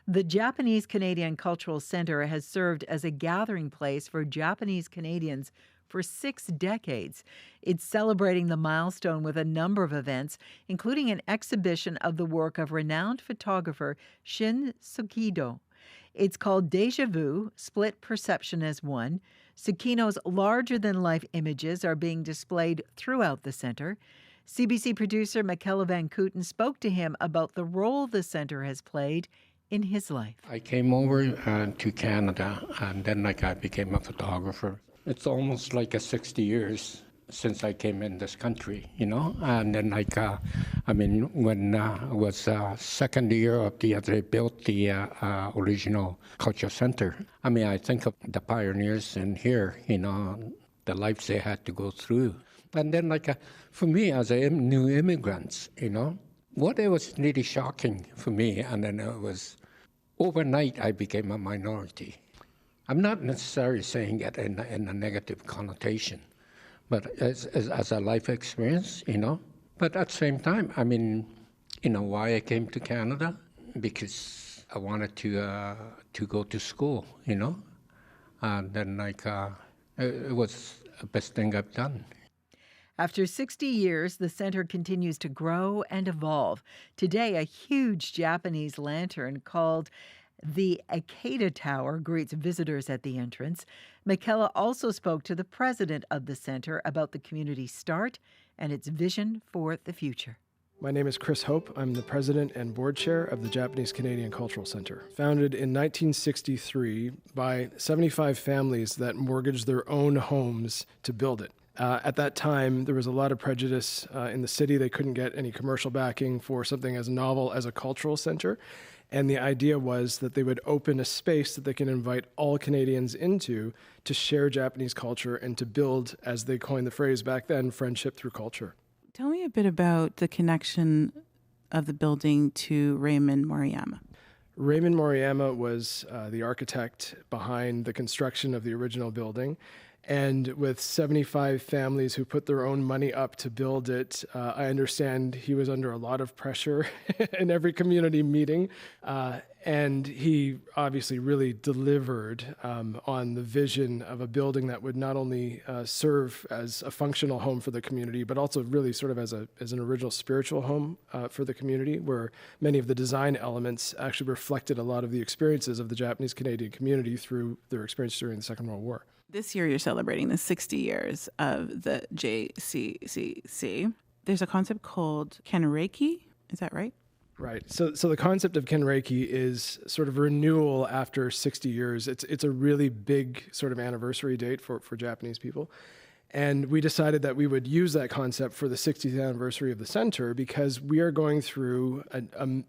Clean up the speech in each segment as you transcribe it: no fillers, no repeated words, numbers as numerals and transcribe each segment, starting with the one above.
The Japanese Canadian Cultural Center has served as a gathering place for Japanese Canadians for 6 decades. It's celebrating the milestone with a number of events, including an exhibition of the work of renowned photographer Shin Sukido. It's called Deja Vu, Split Perception as One. Tsukino's larger than life images are being displayed throughout the center. CBC producer Michaela Van Kooten spoke to him about the role the center has played in his life. I came over to Canada and then I became a photographer. It's almost like 60 years since I came in this country, and then when I was second year of they built the original culture center. I think of the pioneers in here, the lives they had to go through. And then for me as a new immigrants, what it was really shocking for me, and then it was overnight I became a minority. I'm not necessarily saying it in a negative connotation, but as a life experience, But at the same time, why I came to Canada? Because I wanted to go to school, And then it was the best thing I've done. After 60 years, the center continues to grow and evolve. Today, a huge Japanese lantern called the Akeda Tower greets visitors at the entrance. Michaela also spoke to the president of the center about the community's start and its vision for the future. My name is Chris Hope. I'm the president and board chair of the Japanese Canadian Cultural Center. Founded in 1963 by 75 families that mortgaged their own homes to build it. At that time, there was a lot of prejudice in the city. They couldn't get any commercial backing for something as novel as a cultural center. And the idea was that they would open a space that they can invite all Canadians into to share Japanese culture and to build, as they coined the phrase back then, friendship through culture. Tell me a bit about the connection of the building to Raymond Moriyama. Raymond Moriyama was the architect behind the construction of the original building. And with 75 families who put their own money up to build it, I understand he was under a lot of pressure in every community meeting. And he obviously really delivered on the vision of a building that would not only serve as a functional home for the community, but also really sort of as an original spiritual home for the community, where many of the design elements actually reflected a lot of the experiences of the Japanese Canadian community through their experience during the Second World War. This year, you're celebrating the 60 years of the JCCC. There's a concept called Kenreiki. Is that right? Right. So the concept of Kenreiki is sort of renewal after 60 years. It's a really big sort of anniversary date for Japanese people. And we decided that we would use that concept for the 60th anniversary of the center because we are going through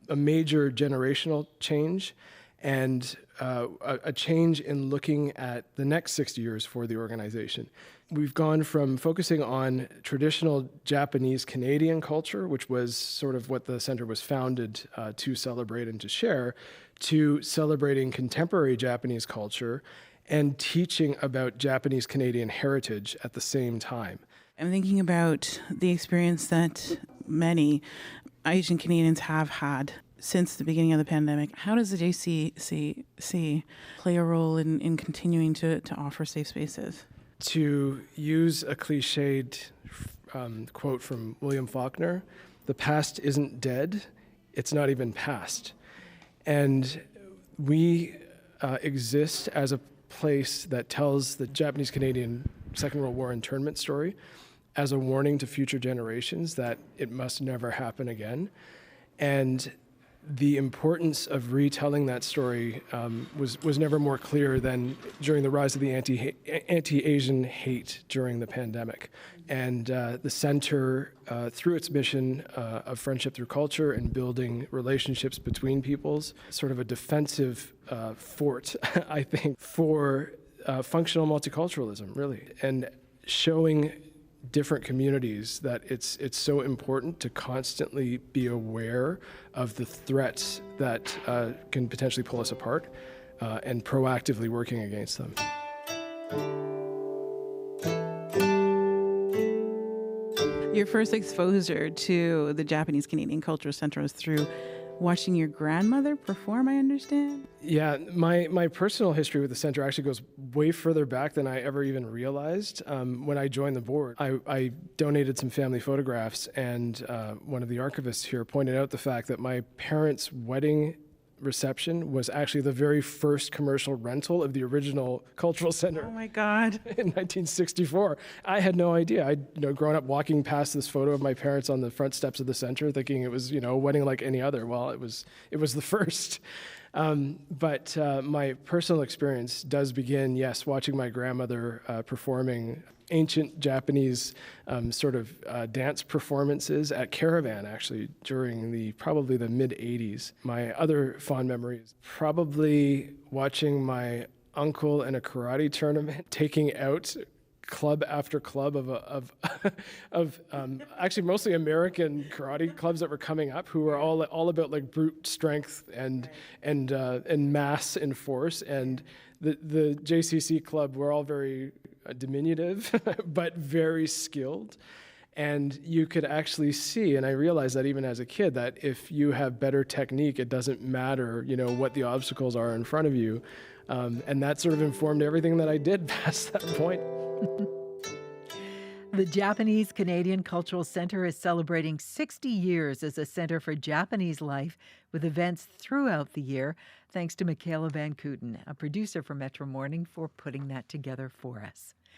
a major generational change and a change in looking at the next 60 years for the organization. We've gone from focusing on traditional Japanese Canadian culture, which was sort of what the center was founded to celebrate and to share, to celebrating contemporary Japanese culture and teaching about Japanese Canadian heritage at the same time. I'm thinking about the experience that many Asian Canadians have had since the beginning of the pandemic. How does the JCCC play a role in continuing to offer safe spaces? To use a cliched quote from William Faulkner, the past isn't dead, it's not even past. And we exist as a place that tells the Japanese Canadian Second World War internment story as a warning to future generations that it must never happen again. And the importance of retelling that story was never more clear than during the rise of the anti-Asian hate during the pandemic. And the center, through its mission of friendship through culture and building relationships between peoples, sort of a defensive fort, I think, for functional multiculturalism, really, and showing different communities that it's so important to constantly be aware of the threats that can potentially pull us apart and proactively working against them. Your first exposure to the Japanese Canadian Cultural Center was through watching your grandmother perform, I understand? Yeah, my personal history with the center actually goes way further back than I ever even realized. When I joined the board, I donated some family photographs, and one of the archivists here pointed out the fact that my parents' wedding reception was actually the very first commercial rental of the original cultural center. Oh my God. In 1964. I had no idea. I'd grown up walking past this photo of my parents on the front steps of the center thinking it was, a wedding like any other. Well, it was the first. But my personal experience does begin, yes, watching my grandmother performing ancient Japanese dance performances at Caravan, actually, during probably the mid-'80s. My other fond memory is probably watching my uncle in a karate tournament taking out club after club of actually mostly American karate clubs that were coming up, who were all about like brute strength and mass and force. And the JCC club were all very diminutive, but very skilled. And you could actually see, and I realized that even as a kid, that if you have better technique, it doesn't matter, what the obstacles are in front of you. And that sort of informed everything that I did past that point. The Japanese Canadian Cultural Centre is celebrating 60 years as a centre for Japanese life, with events throughout the year. Thanks to Michaela Van Kooten, a producer for Metro Morning, for putting that together for us.